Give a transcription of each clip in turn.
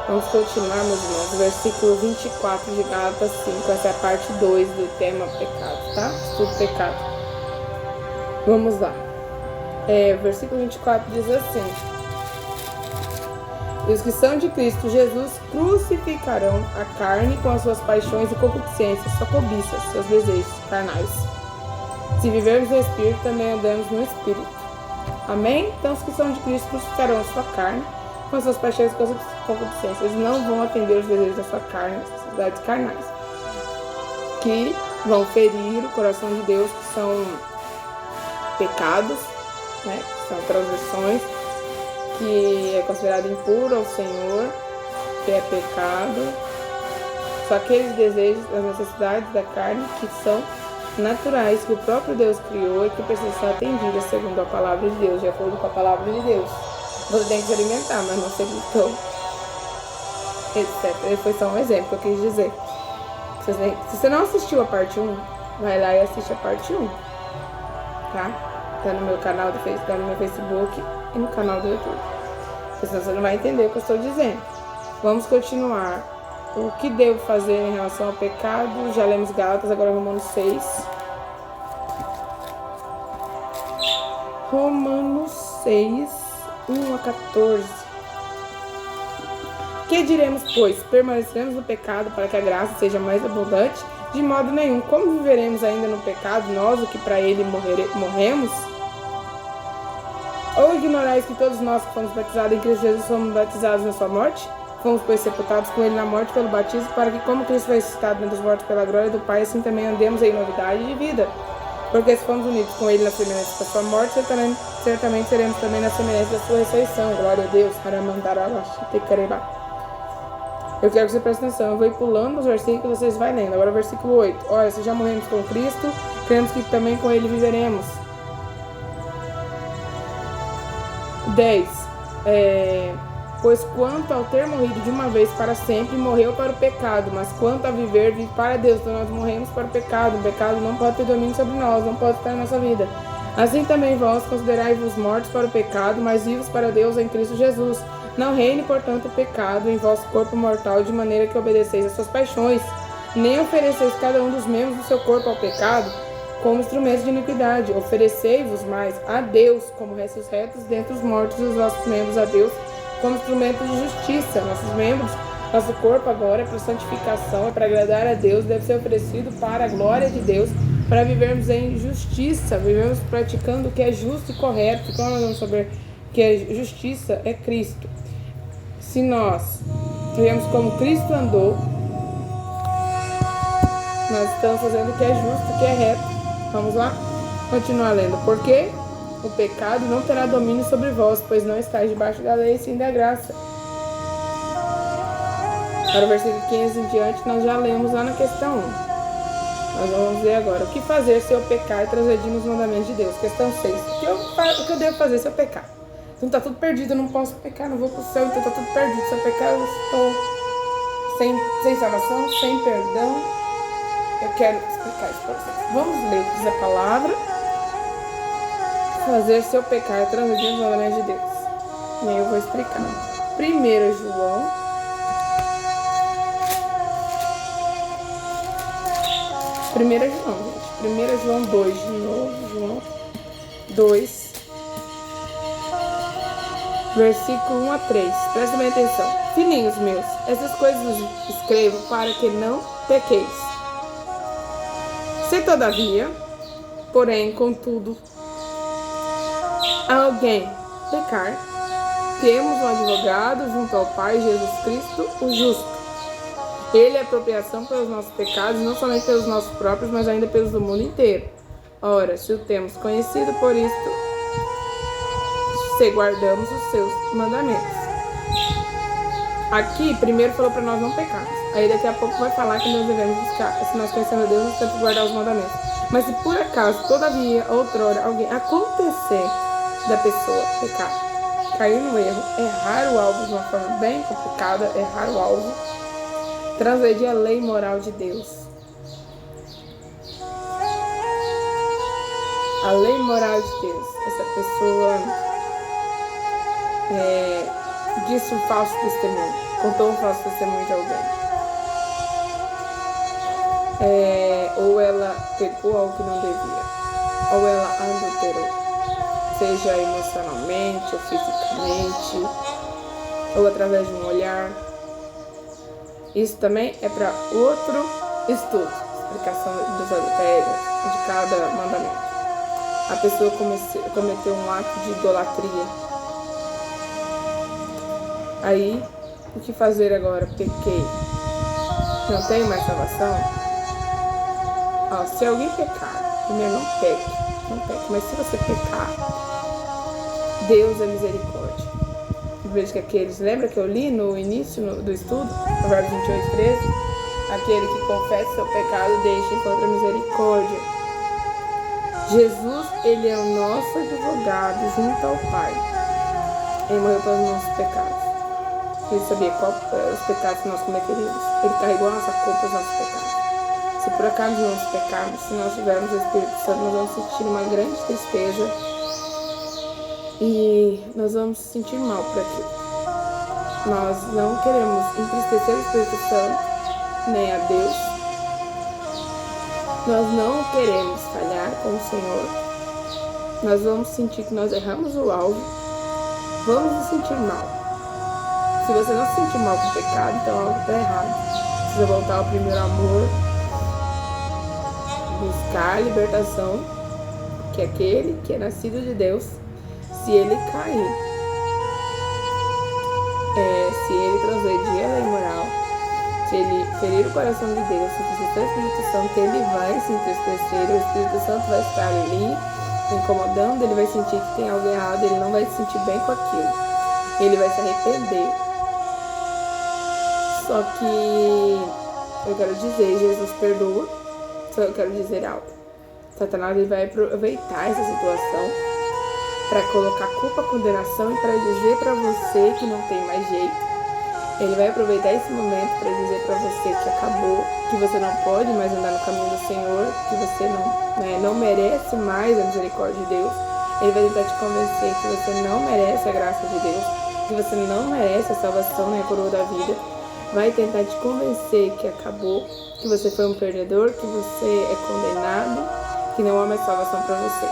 Vamos continuar, meus irmãos, versículo 24 de Gálatas 5. Essa é a parte 2 do tema pecado, tá? Estudo pecado. Vamos lá. Versículo 24 diz assim: E os que são de Cristo Jesus crucificarão a carne com as suas paixões e concupiscências, sua cobiça, seus desejos carnais. Se vivermos no Espírito, também andamos no Espírito. Amém? Então os que são de Cristo crucificarão a sua carne com as suas paixões e concupiscências. Eles não vão atender os desejos da sua carne, as necessidades carnais, que vão ferir o coração de Deus, que são pecados, né? Que são transgressões, que é considerado impuro ao Senhor, que é pecado. Só aqueles desejos, as necessidades da carne que são naturais, que o próprio Deus criou e que precisam ser atendidas segundo a palavra de Deus, de acordo com a palavra de Deus. Você tem que se alimentar, mas não se alimentou, etc. Ele foi só um exemplo que eu quis dizer. Se você não assistiu a parte 1, vai lá e assiste a parte 1, tá? Tá no meu canal do Facebook, tá no meu Facebook e no canal do YouTube. Porque senão você não vai entender o que eu estou dizendo. Vamos continuar. O que devo fazer em relação ao pecado? Já lemos Gálatas, agora Romanos 6. Romanos 6, 1 a 14. Que diremos, pois? Permaneceremos no pecado para que a graça seja mais abundante? De modo nenhum. Como viveremos ainda no pecado, nós, o que para ele morremos? Ou ignorais que todos nós que fomos batizados em Cristo Jesus fomos batizados na sua morte? Fomos, pois, sepultados com ele na morte pelo batismo, para que, como Cristo foi ressuscitado dentre os mortos pela glória do Pai, assim também andemos em novidade de vida. Porque se fomos unidos com ele na semelhança da sua morte, certamente seremos também na semelhança da sua ressurreição. Glória a Deus. Eu quero que você preste atenção. Eu vou ir pulando os versículos, vocês vão lendo. Agora o versículo 8. Olha, se já morremos com Cristo, cremos que também com ele viveremos. 10. Pois quanto ao ter morrido de uma vez para sempre, morreu para o pecado, mas quanto a viver, vive para Deus. Então nós morremos para o pecado não pode ter domínio sobre nós, não pode estar na nossa vida. Assim também vós considerai-vos mortos para o pecado, mas vivos para Deus em Cristo Jesus. Não reine, portanto, o pecado em vosso corpo mortal, de maneira que obedeceis às suas paixões, nem ofereceis cada um dos membros do seu corpo ao pecado, como instrumentos de iniquidade. Oferecei-vos mais a Deus, como ressuscitos dentre os mortos, e os vossos membros a Deus, como instrumentos de justiça. Nossos membros, nosso corpo agora é para santificação, é para agradar a Deus, deve ser oferecido para a glória de Deus, para vivermos em justiça, vivemos praticando o que é justo e correto. Como nós vamos saber que a justiça é Cristo? Se nós vivemos como Cristo andou, nós estamos fazendo o que é justo, o que é reto. Vamos lá? Continuar lendo. Porque o pecado não terá domínio sobre vós, pois não estáis debaixo da lei, sim da graça. Para o versículo 15 em diante, nós já lemos lá na questão 1. Nós vamos ver agora. O que fazer se eu pecar e transgredir os mandamentos de Deus? Questão 6. O que eu devo fazer se eu pecar? Então tá tudo perdido, eu não posso pecar, não vou pro céu, então tá tudo perdido. Se eu pecar, eu estou sem salvação, sem perdão. Eu quero explicar isso para vocês. Vamos ler o que diz a palavra. Fazer se eu pecar e transgredir os mandamentos de Deus. E aí eu vou explicar. 1 João. Primeiro João, gente. 1 João 2, de novo. João 2. Versículo 1 a 3. Prestem bem atenção. Filhinhos meus, essas coisas vos escrevo para que não pequeis. Se todavia, porém, contudo, alguém pecar, temos um advogado junto ao Pai, Jesus Cristo, o justo. Ele é apropriação pelos nossos pecados, não somente pelos nossos próprios, mas ainda pelos do mundo inteiro. Ora, se o temos conhecido, por isto, se guardamos os seus mandamentos. Aqui, primeiro falou para nós não pecarmos. Aí daqui a pouco vai falar que nós devemos buscar. Se nós conhecemos a Deus, nós temos que guardar os mandamentos. Mas se por acaso, todavia, outrora, alguém acontecer da pessoa pecar, cair no erro, errar o alvo de uma forma bem complicada, errar o alvo, transgredir a lei moral de Deus. A lei moral de Deus. Essa pessoa disse um falso testemunho. contou um falso testemunho de alguém. Ou ela pegou algo que não devia, ou ela adulterou, seja emocionalmente ou fisicamente, ou através de um olhar. Isso também é para outro estudo, explicação dos adultérios, de cada mandamento. A pessoa cometeu um ato de idolatria. Aí, o que fazer agora? Pequei. Não tenho mais salvação? Se alguém pecar, primeiro não peque, mas se você pecar, Deus é misericórdia. Veja que aqueles, lembra que eu li no início do estudo, Provérbios 28:13? Aquele que confessa seu pecado deixa encontrar misericórdia. Jesus, ele é o nosso advogado junto ao Pai. Ele morreu pelos nossos pecados. Ele sabia os pecados que nós cometeríamos. Ele carregou a nossa culpa, os nossos pecados. Se por acaso nós pecarmos, se nós tivermos o Espírito Santo, nós vamos sentir uma grande tristeza e nós vamos sentir mal por aquilo. Nós não queremos entristecer o Espírito Santo, nem a Deus. Nós não queremos falhar com o Senhor. Nós vamos sentir que nós erramos o alvo. Vamos nos sentir mal. Se você não se sentir mal com o pecado, então algo está errado. Precisa voltar ao primeiro amor. Buscar a libertação, que aquele que é nascido de Deus, se ele cair, se ele transgredir a lei moral, se ele ferir o coração de Deus, se entristecer o Espírito Santo, ele vai se entristecer, o Espírito Santo vai estar ali, incomodando, ele vai sentir que tem algo errado, ele não vai se sentir bem com aquilo, ele vai se arrepender. Só que eu quero dizer, Jesus perdoa. Só eu quero dizer algo. Satanás, ele vai aproveitar essa situação para colocar culpa, condenação e para dizer para você que não tem mais jeito. Ele vai aproveitar esse momento para dizer para você que acabou, que você não pode mais andar no caminho do Senhor, que você não merece mais a misericórdia de Deus. Ele vai tentar te convencer que você não merece a graça de Deus, que você não merece a salvação, nem a coroa da vida. Vai tentar te convencer que acabou, que você foi um perdedor, que você é condenado, que não há mais salvação para você.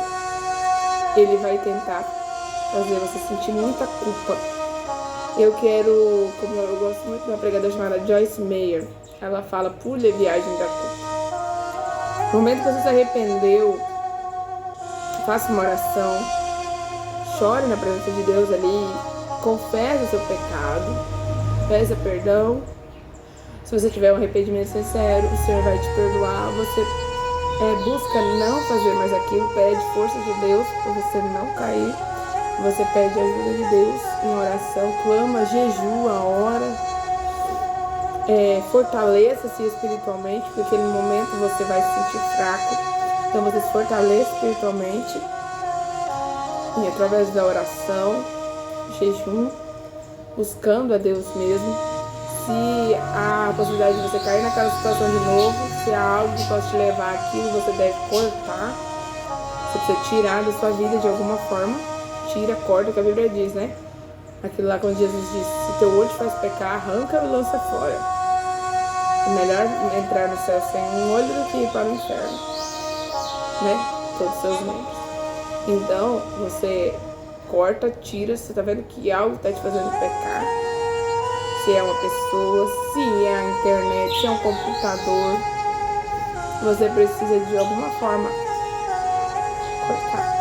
Ele vai tentar fazer você sentir muita culpa. Eu quero, como eu gosto muito de uma pregadora chamada Joyce Meyer, ela fala, pule a viagem da culpa. No momento que você se arrependeu, faça uma oração, chore na presença de Deus ali, confesse o seu pecado, peça perdão. Se você tiver um arrependimento sincero, o Senhor vai te perdoar. Você busca não fazer mais aquilo, pede força de Deus para você não cair. Você pede ajuda de Deus em oração, clama, jejua, ora. Fortaleça-se espiritualmente, porque naquele momento você vai se sentir fraco. Então você se fortaleça espiritualmente e através da oração, jejum, buscando a Deus mesmo. Se há a possibilidade de você cair naquela situação de novo, se há algo que possa te levar àquilo, você deve cortar. Você precisa tirar da sua vida de alguma forma. Tira, corta, que a Bíblia diz, né? Aquilo lá quando Jesus disse, se teu olho te faz pecar, arranca e lança fora. É melhor entrar no céu sem um olho do que ir para o inferno, né? Todos os seus membros. Então, você corta, tira, você tá vendo que algo tá te fazendo pecar. Se é uma pessoa, se é a internet, se é um computador, você precisa de alguma forma cortar.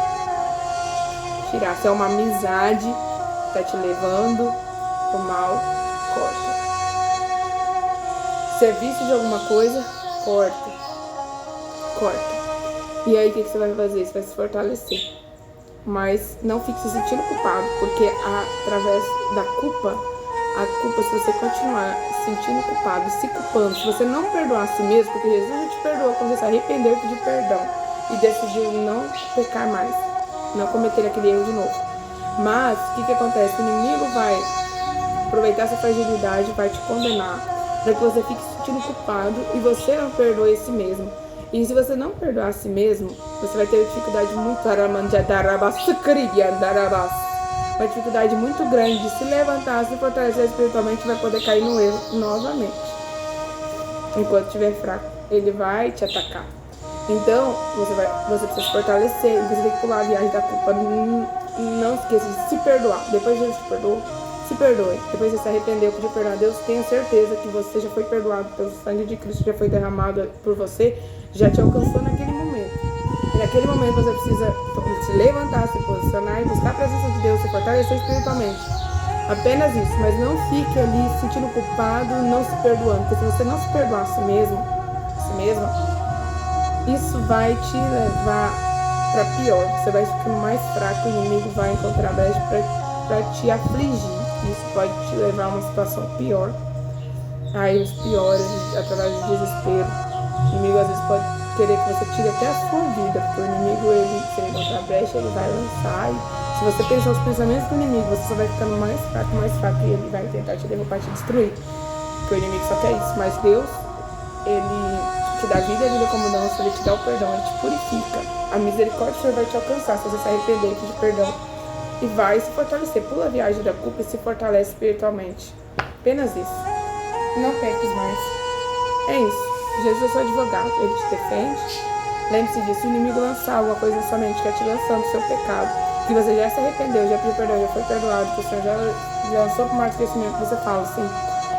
Tirar. Se é uma amizade que tá te levando pro mal, corta. Se é vício de alguma coisa, corta. E aí o que você vai fazer? Você vai se fortalecer. Mas não fique se sentindo culpado, porque através da culpa, se você continuar se sentindo culpado, se culpando, se você não perdoar a si mesmo, porque Jesus já te perdoou quando você se arrependeu e pediu perdão e decidiu não pecar mais, não cometer aquele erro de novo. Mas o que acontece? O inimigo vai aproveitar essa fragilidade, vai te condenar, para que você fique se sentindo culpado e você não perdoe a si mesmo. E se você não perdoar a si mesmo, você vai ter dificuldade muito. uma dificuldade muito grande de se levantar, se fortalecer espiritualmente, vai poder cair no erro novamente. Enquanto estiver fraco, ele vai te atacar. Então, você precisa se fortalecer, você tem que pular a viagem da culpa. Não esqueça de se perdoar. Depois de Deus te perdoou, se perdoe. Depois de se arrependeu, pedir perdão a Deus, tenha certeza que você já foi perdoado pelo sangue de Cristo, já foi derramado por você, já te alcançou naquele momento. E naquele momento você precisa se levantar, se posicionar e buscar a presença de Deus, se fortalecer espiritualmente. Apenas isso, mas não fique ali se sentindo culpado, não se perdoando. Porque se você não se perdoar a si mesma, isso vai te levar para pior. Você vai ficando mais fraco, o inimigo vai encontrar brecha para te afligir. Isso pode te levar a uma situação pior. Aí os piores, através do desespero. O inimigo às vezes pode querer que você tire até a sua vida, porque o inimigo, se ele encontrar brecha, ele vai lançar. E se você pensar os pensamentos do inimigo, você só vai ficando mais fraco e ele vai tentar te derrubar, te destruir. Porque o inimigo só quer isso. Mas Deus, ele te dá vida e a vida como dança, ele te dá o perdão, ele te purifica. A misericórdia do Senhor vai te alcançar se você se arrepender e pedir perdão. E vai se fortalecer. Pula a viagem da culpa e se fortalece espiritualmente. Apenas isso. Não peques mais. É isso. Jesus é seu advogado, ele te defende. Lembre-se disso, se o inimigo lançar alguma coisa na sua mente que é te lançando o seu pecado, que você já se arrependeu, já pediu perdão, já foi perdoado, que o Senhor já lançou por mais esquecimento, você fala assim: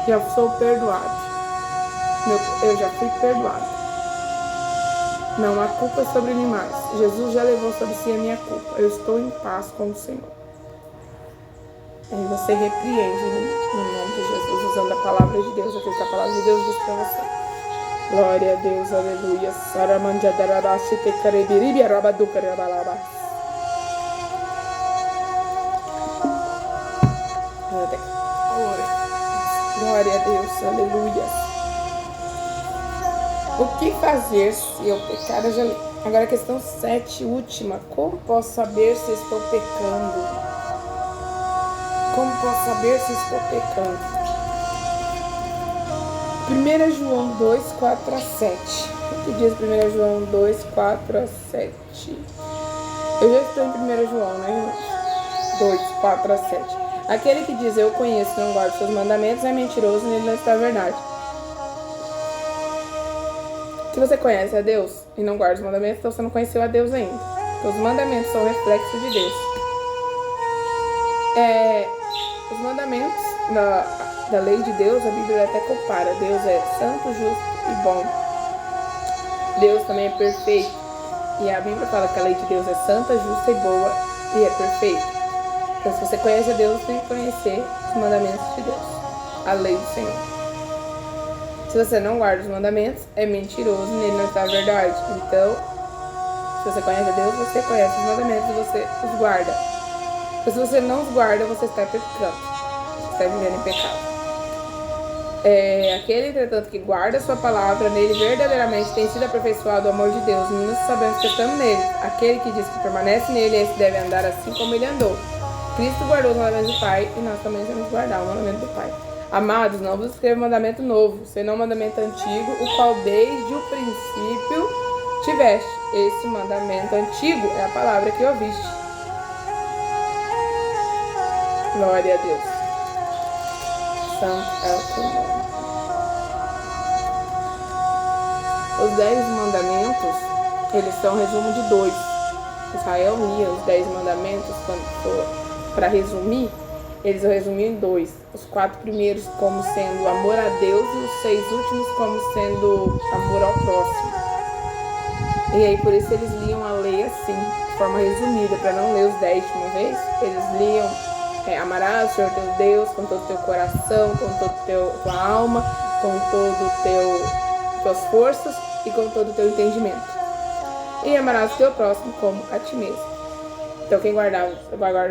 já sou perdoado. Eu já fui perdoado. Não há culpa sobre mim mais. Jesus já levou sobre si a minha culpa. Eu estou em paz com o Senhor. Aí você repreende no nome de Jesus, usando a palavra de Deus, aquilo que a palavra de Deus diz para você. Glória a Deus, aleluia. Glória a Deus, aleluia. O que fazer se eu pecar? Eu já li. Agora a questão 7, última. Como posso saber se estou pecando? Como posso saber se estou pecando? 1 João 2, 4 a 7. O que diz 1 João 2, 4 a 7? Eu já estou em 1 João, né, irmãos? 2, 4 a 7. Aquele que diz eu conheço e não guarda seus mandamentos é mentiroso e nele não está a verdade. Se você conhece a Deus e não guarda os mandamentos, então você não conheceu a Deus ainda. Porque os mandamentos são reflexo de Deus. Os mandamentos da lei de Deus, a Bíblia até compara. Deus é santo, justo e bom. Deus também é perfeito. E a Bíblia fala que a lei de Deus é santa, justa e boa e é perfeita. Então, se você conhece a Deus, você tem que conhecer os mandamentos de Deus, a lei do Senhor. Se você não guarda os mandamentos, é mentiroso, nele não está a verdade. Então, se você conhece a Deus, você conhece os mandamentos e você os guarda. Mas se você não os guarda, você está pecando. Você está vivendo em pecado. Aquele, entretanto, que guarda a sua palavra, nele verdadeiramente tem sido aperfeiçoado o amor de Deus. E nós sabemos que estamos nele. Aquele que diz que permanece nele, esse deve andar assim como ele andou. Cristo guardou os mandamentos do Pai e nós também devemos guardar o mandamento do Pai. Amados, não vos escrevo mandamento novo, senão mandamento antigo, o qual desde o princípio tiveste. Esse mandamento antigo é a palavra que ouviste. Glória a Deus. Santo é o teu nome. Os 10 mandamentos, eles são um resumo de 2. Israel lia os 10 mandamentos quando for para resumir. Eles resumiam em 2. Os 4 primeiros como sendo amor a Deus e os 6 últimos como sendo amor ao próximo. E aí por isso eles liam a lei assim, de forma resumida, para não ler os 10 de uma vez. Eles liam amarás o Senhor teu Deus com todo o teu coração, com toda a tua alma, com todo tuas forças e com todo o teu entendimento. E amarás o teu próximo como a ti mesmo. Então quem guardar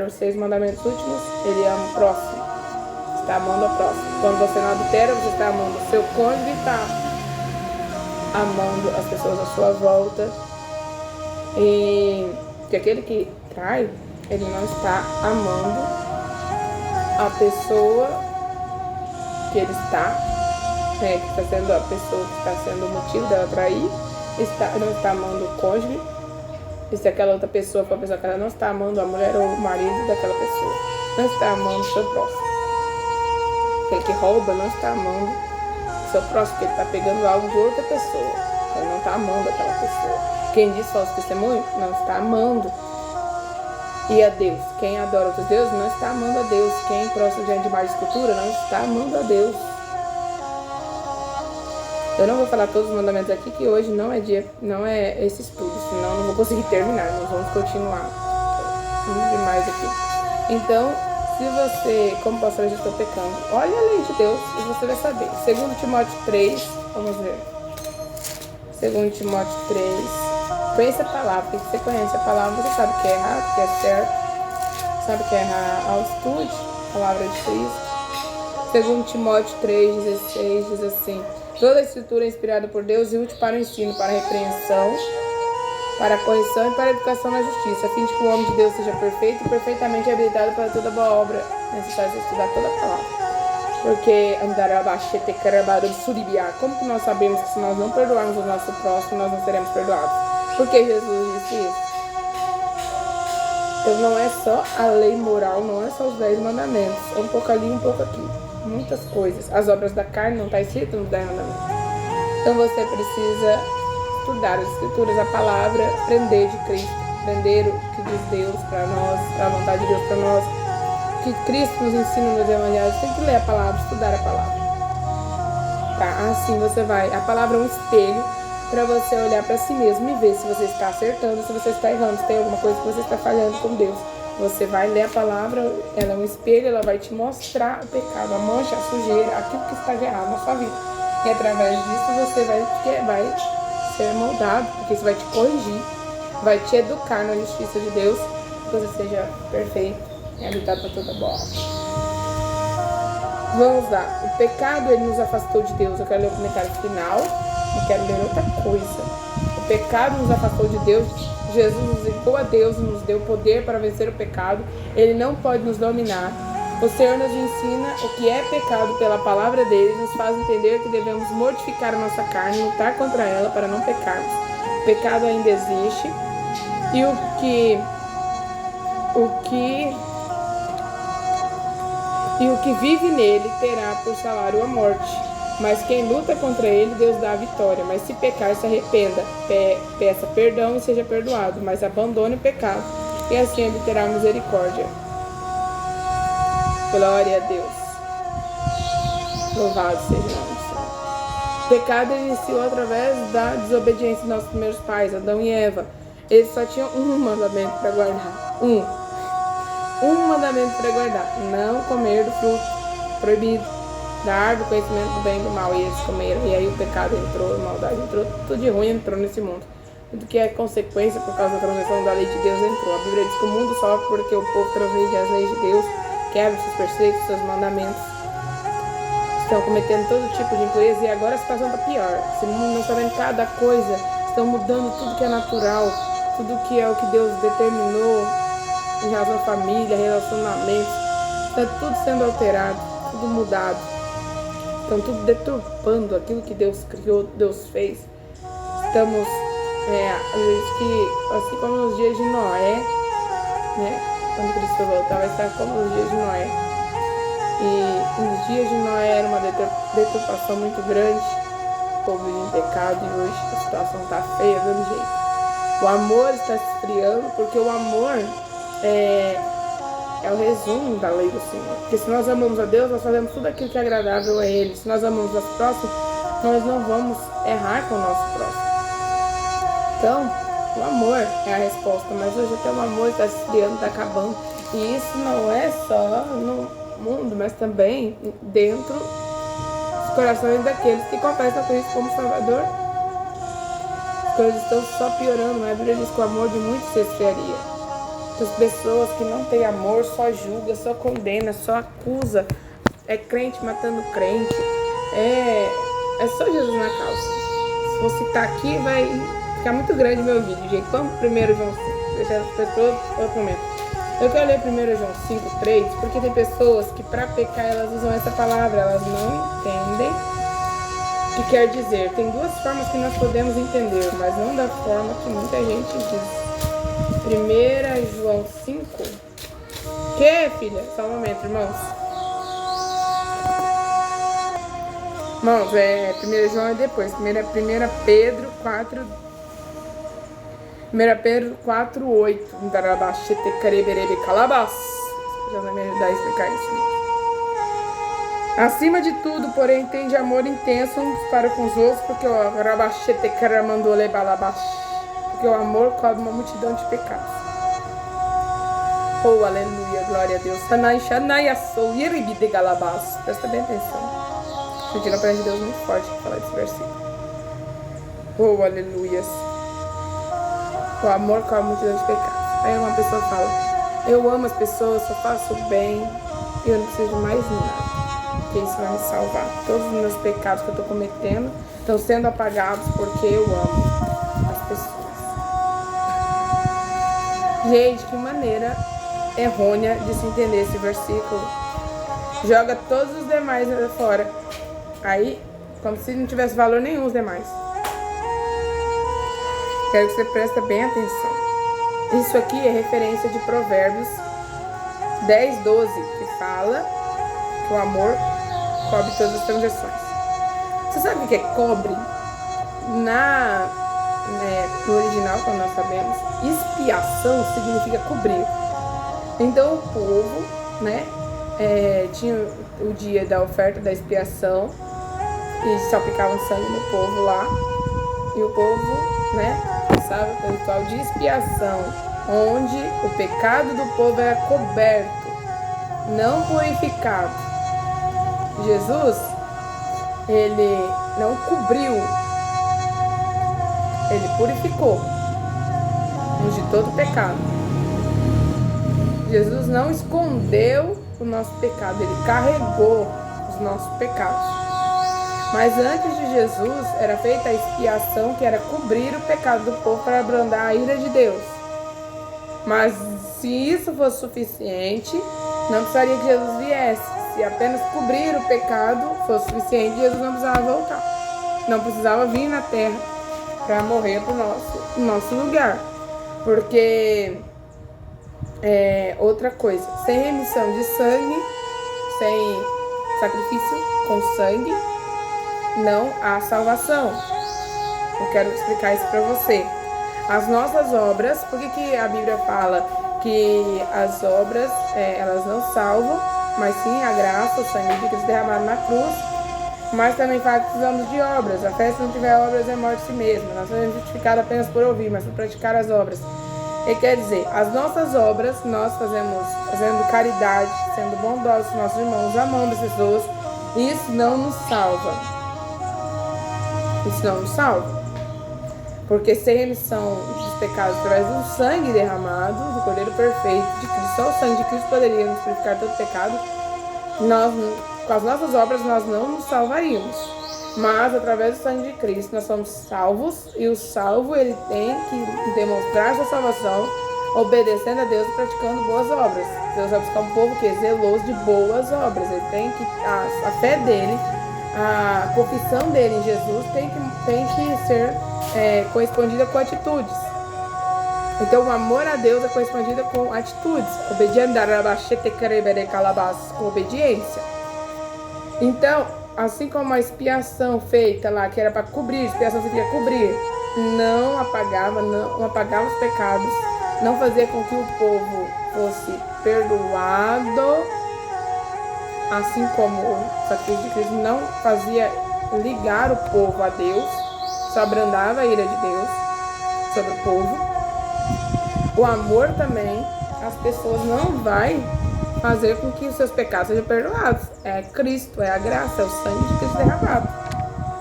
os 6 mandamentos últimos, ele ama o próximo. Está amando o próximo. Quando você não adultera, você está amando o seu cônjuge e está amando as pessoas à sua volta. E que aquele que trai, ele não está amando a pessoa que ele está, que está sendo a pessoa que está sendo o motivo dela trair, não está amando o cônjuge. E se aquela outra pessoa for uma pessoa que ela não está amando a mulher ou o marido daquela pessoa. não está amando o seu próximo. Aquele que rouba não está amando o seu próximo, porque ele está pegando algo de outra pessoa. Ele não está amando aquela pessoa. Quem diz falso testemunho não está amando. E a Deus, quem adora outros deuses não está amando a Deus. Quem prostra diante de mais escultura não está amando a Deus. Eu não vou falar todos os mandamentos aqui, que hoje não é esse estudo, senão eu não vou conseguir terminar. Nós vamos continuar. Vamos demais aqui. Então, se você, como pastor, já estou pecando, olha a lei de Deus e você vai saber. 2 Timóteo 3, vamos ver. 2 Timóteo 3. Conheça a palavra, porque você conhece a palavra, você sabe o que é errado, o que é certo, sabe o que é errar ao estude, a palavra de Cristo. 2 Timóteo 3,16 diz assim: toda a escritura é inspirada por Deus e útil para o ensino, para a repreensão, para a correção e para a educação na justiça, a fim de que o homem de Deus seja perfeito e perfeitamente habilitado para toda boa obra. É necessário estudar toda a palavra. Porque como que nós sabemos que se nós não perdoarmos o nosso próximo, nós não seremos perdoados? Porque Jesus disse isso. Então não é só a lei moral, não é só os 10 mandamentos. É um pouco ali, um pouco aqui. Muitas coisas. As obras da carne não está escrito nos 10 mandamentos. Então você precisa estudar as escrituras, a palavra, aprender de Cristo, aprender o que diz Deus para nós, a vontade de Deus para nós, o que Cristo nos ensina nos evangelhos. Tem que ler a palavra, estudar a palavra. Tá? Assim você vai. A palavra é um espelho para você olhar para si mesmo e ver se você está acertando, se você está errando, se tem alguma coisa que você está falhando com Deus. Você vai ler a palavra, ela é um espelho, ela vai te mostrar o pecado, a mancha, a sujeira, aquilo que está de errado na sua vida. E através disso você vai ser moldado, porque isso vai te corrigir, vai te educar na justiça de Deus, que você seja perfeito e habilitado para toda boa obra. Vamos lá. O pecado, ele nos afastou de Deus. Eu quero ler o comentário final e quero ler outra coisa. O pecado nos afastou de Deus. Jesus nos ligou a Deus e nos deu poder para vencer o pecado. Ele não pode nos dominar. O Senhor nos ensina o que é pecado pela palavra dele, nos faz entender que devemos mortificar a nossa carne, lutar contra ela para não pecarmos. O pecado ainda existe e o que vive nele terá por salário a morte. Mas quem luta contra ele, Deus dá a vitória. Mas se pecar, se arrependa, peça perdão e seja perdoado, mas abandone o pecado e assim ele terá misericórdia. Glória a Deus. Louvado seja o nome do Senhor. O pecado iniciou através da desobediência dos nossos primeiros pais, Adão e Eva. Eles só tinham um mandamento para guardar. Um mandamento para guardar: não comer do fruto proibido da árvore, conhecimento do bem e do mal. E eles comeram. E aí o pecado entrou, a maldade entrou, tudo de ruim entrou nesse mundo. Tudo que é consequência por causa da transgressão da lei de Deus entrou. A Bíblia diz que o mundo sofre porque o povo transgride as leis de Deus, quebra seus preceitos, seus mandamentos, estão cometendo todo tipo de impureza. E agora a situação está pior. Esse mundo não está vendo cada coisa, estão mudando tudo que é natural, tudo que é o que Deus determinou em relação à família, relacionamentos. Está tudo sendo alterado, tudo mudado. Estão tudo deturpando aquilo que Deus criou, Deus fez. Estamos, que assim como nos dias de Noé, né? Quando Cristo voltar, vai estar como nos dias de Noé. E nos dias de Noé era uma deturpação muito grande, o povo em pecado, e hoje a situação está feia, dando jeito. O amor está se esfriando, porque o amor é o resumo da lei do Senhor. Porque se nós amamos a Deus, nós fazemos tudo aquilo que é agradável a Ele. Se nós amamos nosso próximo, nós não vamos errar com o nosso próximo. Então, o amor é a resposta, mas hoje até o amor está se esfriando, está acabando. E isso não é só no mundo, mas também dentro dos corações daqueles que confessam a Cristo como Salvador. As coisas estão só piorando, mas a Bíblia diz que o amor de muitos se esfriaria. As pessoas que não têm amor só julga, só condena, só acusa. É crente matando crente. É só Jesus na causa. Se você citar aqui, vai ficar muito grande meu vídeo, gente. Vamos primeiro João 5. Deixa para outro momento. Eu quero ler primeiro João 5:3, porque tem pessoas que para pecar elas usam essa palavra, elas não entendem o que quer dizer. Tem duas formas que nós podemos entender, mas não da forma que muita gente diz. 1 João 5. Que, filha? Só um momento, irmãos. Irmãos, 1 João é depois. 1 Pedro 4. 1 Pedro 4:8. Já vai me ajudar a explicar isso, irmãos. Acima de tudo, porém, tende amor intenso uns para com os outros, porque o amor cobre uma multidão de pecados. Oh, aleluia, glória a Deus. Presta bem atenção. Senti na presença de Deus muito forte para falar desse versículo. Oh, aleluia. O amor cobre uma multidão de pecados. Aí uma pessoa fala: eu amo as pessoas, só faço bem, eu não preciso de mais nada. Porque isso vai me salvar. Todos os meus pecados que eu estou cometendo estão sendo apagados porque eu amo as pessoas. Gente, que maneira errônea de se entender esse versículo. Joga todos os demais fora. Aí, como se não tivesse valor nenhum os demais. Quero que você preste bem atenção. Isso aqui é referência de Provérbios 10:12, que fala que o amor cobre todas as transgressões. Você sabe o que é cobre? No original, como nós sabemos, expiação significa cobrir. Então o povo, tinha o dia da oferta da expiação e salpicavam sangue no povo lá. E o povo, passava pelo ritual de expiação, onde o pecado do povo era coberto, não purificado. Jesus, ele não cobriu, ele purificou de todo pecado. Jesus não escondeu o nosso pecado, ele carregou os nossos pecados. Mas antes de Jesus era feita a expiação, que era cobrir o pecado do povo para abrandar a ira de Deus. Mas se isso fosse suficiente, não precisaria que Jesus viesse. Se apenas cobrir o pecado fosse suficiente, Jesus não precisava voltar. Não precisava vir na terra para morrer para o nosso lugar. Porque, outra coisa, sem remissão de sangue, sem sacrifício com sangue, não há salvação. Eu quero explicar isso para você. As nossas obras, por que a Bíblia fala que as obras elas não salvam, mas sim a graça, o sangue de Cristo derramado na cruz? Mas também fala que precisamos de obras. A fé, se não tiver obras, é morte em si mesma. Nós somos justificados apenas por ouvir, mas por praticar as obras. E quer dizer, as nossas obras nós fazendo caridade, sendo bondosos com nossos irmãos, amando as pessoas. Isso não nos salva. Isso não nos salva. Porque sem remissão dos pecados através do sangue derramado, do Cordeiro perfeito de Cristo, só o sangue de Cristo poderia nos purificar todo pecado. Com as nossas obras nós não nos salvaríamos. Mas através do sangue de Cristo nós somos salvos. E o salvo, ele tem que demonstrar sua salvação obedecendo a Deus e praticando boas obras. Deus vai buscar um povo que é zeloso de boas obras. Ele tem que, a fé dele, a confissão dele em Jesus tem que ser correspondida com atitudes. Então o amor a Deus é correspondido com atitudes, com obediência. Então, assim como a expiação feita lá, que era para cobrir, expiação significa cobrir, não apagava os pecados, não fazia com que o povo fosse perdoado, assim como o sacrifício de Cristo não fazia ligar o povo a Deus, só abrandava a ira de Deus sobre o povo. O amor também, as pessoas não vai fazer com que os seus pecados sejam perdoados. É Cristo, é a graça, é o sangue de Cristo derramado.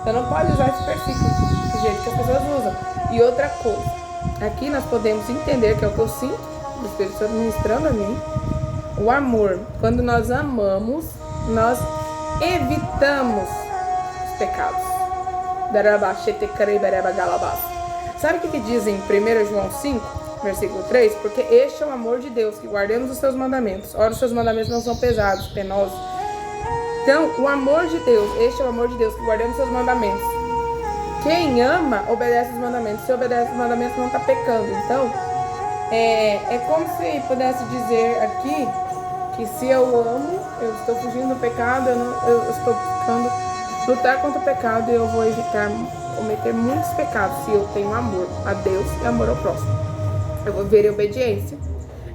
Você não pode usar esse versículo do jeito que as pessoas usam. E outra coisa, aqui nós podemos entender, que é o que eu sinto, o Espírito Santo ministrando a mim, o amor. Quando nós amamos, nós evitamos os pecados. Sabe o que diz em 1 João 5? Versículo 3, porque este é o amor de Deus, que guardemos os seus mandamentos. Ora, os seus mandamentos não são pesados, penosos. Então, o amor de Deus, este é o amor de Deus, que guardemos os seus mandamentos. Quem ama, obedece os mandamentos. Se obedece os mandamentos, não está pecando. Então, é como se pudesse dizer aqui, que se eu amo, eu estou fugindo do pecado, eu estou buscando lutar contra o pecado e eu vou evitar cometer muitos pecados se eu tenho amor a Deus e amor ao próximo. Eu vou viver em obediência.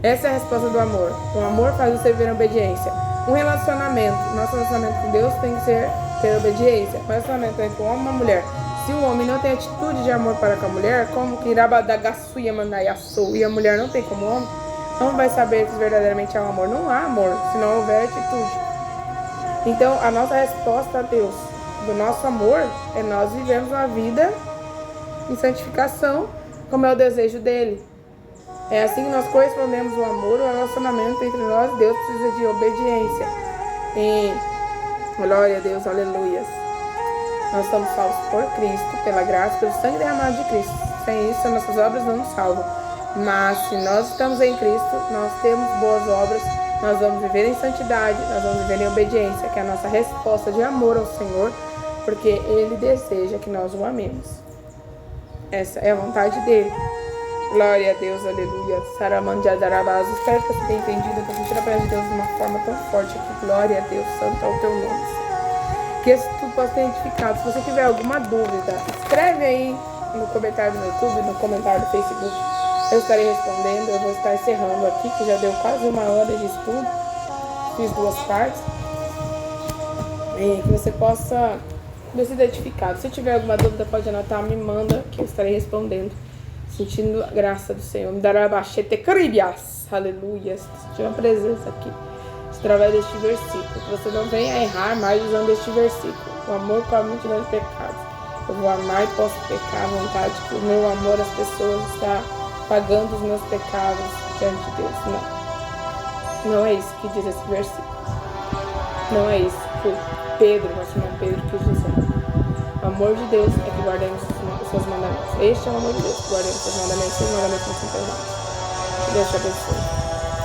Essa é a resposta do amor. O amor faz você viver em obediência. Um relacionamento, nosso relacionamento com Deus tem que ter obediência. Um relacionamento entre um homem e uma mulher. Se o homem não tem atitude de amor para com a mulher, como que irabadagaçuia mandaiaçou, e a mulher não tem como homem, não vai saber que verdadeiramente é o amor. Não há amor se não houver atitude. Então, a nossa resposta a Deus do nosso amor é nós vivemos uma vida em santificação, como é o desejo dele. É assim que nós correspondemos o amor, o relacionamento entre nós e Deus precisa de obediência. E glória a Deus, aleluias. Nós somos salvos por Cristo, pela graça, pelo sangue derramado de Cristo. Sem isso, nossas obras não nos salvam. Mas se nós estamos em Cristo, nós temos boas obras, nós vamos viver em santidade, nós vamos viver em obediência, que é a nossa resposta de amor ao Senhor, porque Ele deseja que nós o amemos. Essa é a vontade dele. Glória a Deus, aleluia. Saramandiadarabás. Espero que você tenha entendido. Eu estou sentindo a presença de Deus de uma forma tão forte aqui. Glória a Deus, santo é o teu nome. Que isso tudo possa ser identificado. Se você tiver alguma dúvida, escreve aí no comentário do YouTube, no comentário do Facebook. Eu estarei respondendo. Eu vou estar encerrando aqui, que já deu quase 1 hora de estudo. Fiz 2 partes. E que você possa ser identificado. Se tiver alguma dúvida, pode anotar, me manda, que eu estarei respondendo. Sentindo a graça do Senhor. Me dará bachete cribias. Aleluia. Sentir uma presença aqui. Através deste versículo. Que você não venha errar mais usando este versículo. O amor cobre multidão de pecados. Eu vou amar e posso pecar à vontade. Que o meu amor às pessoas está pagando os meus pecados diante de Deus. Não. Não é isso que diz esse versículo. Não é isso que Pedro, nosso irmão Pedro, quis dizer. O amor de Deus é que guardemos os seus mandamentos. Este é o amor de Deus, que guardemos os seus mandamentos não são perdoados. Que Deus te abençoe.